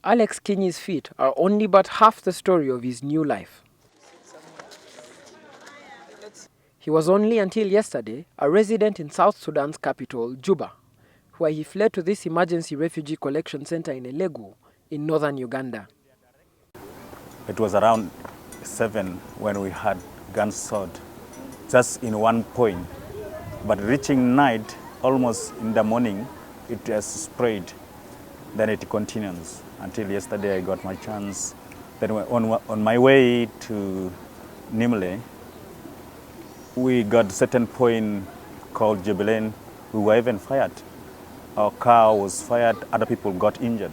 Alex Kenyi's feet are only but half the story of his new life. He was only until yesterday a resident in South Sudan's capital, Juba, where he fled to this emergency refugee collection center in Elegu in northern Uganda. It was around 7 when we had gunshot, just in one point. But reaching night, almost in the morning, it has spread. Then it continues until yesterday I got my chance. Then on my way to Nimle, we got a certain point called Jubilee. We were even fired. Our car was fired, other people got injured.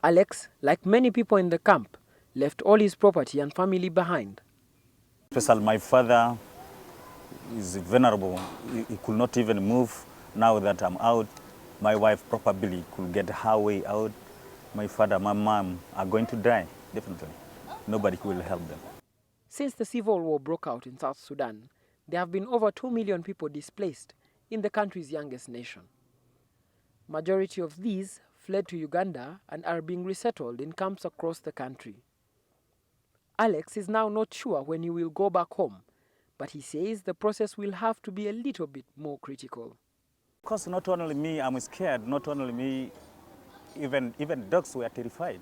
Alex, like many people in the camp, left all his property and family behind. Especially my father is vulnerable. He could not even move. Now that I'm out, my wife probably could get her way out. My father, my mom are going to die, definitely. Nobody will help them. Since the civil war broke out in South Sudan, there have been over 2 million people displaced in the country's youngest nation. Majority of these fled to Uganda and are being resettled in camps across the country. Alex is now not sure when he will go back home, but he says the process will have to be a little bit more critical. Because not only me, I'm scared, not only me, even dogs were terrified.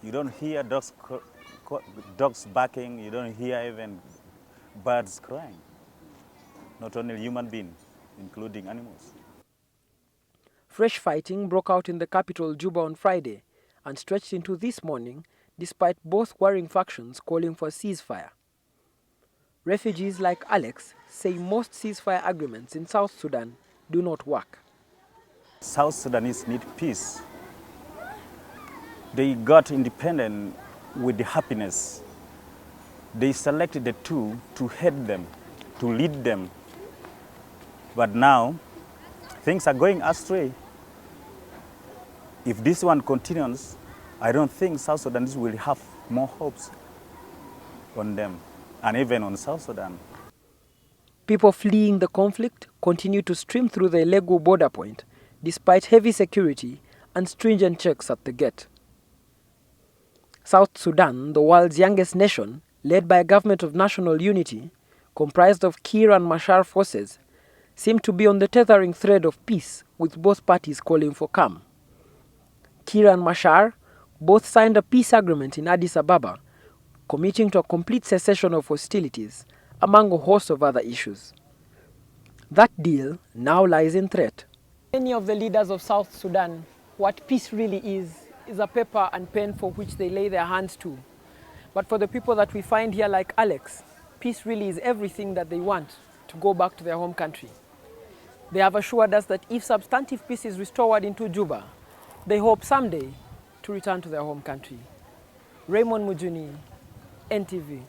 You don't hear dogs barking, you don't hear even birds crying. Not only human beings, including animals. Fresh fighting broke out in the capital Juba on Friday and stretched into this morning despite both warring factions calling for a ceasefire. Refugees like Alex say most ceasefire agreements in South Sudan do not work. South Sudanese need peace. They got independent with the happiness. They selected the two to head them, to lead them. But now, things are going astray. If this one continues, I don't think South Sudanese will have more hopes on them, and even on South Sudan. People fleeing the conflict continue to stream through the Elegu border point, despite heavy security and stringent checks at the gate. South Sudan, the world's youngest nation, led by a government of national unity, comprised of Kir and Machar forces, seemed to be on the tethering thread of peace, with both parties calling for calm. Kir and Machar both signed a peace agreement in Addis Ababa, committing to a complete cessation of hostilities, among a host of other issues. That deal now lies in threat. Many of the leaders of South Sudan, what peace really is a paper and pen for which they lay their hands to. But for the people that we find here like Alex, peace really is everything that they want to go back to their home country. They have assured us that if substantive peace is restored into Juba, they hope someday to return to their home country. Raymond, Mujuni, NTV.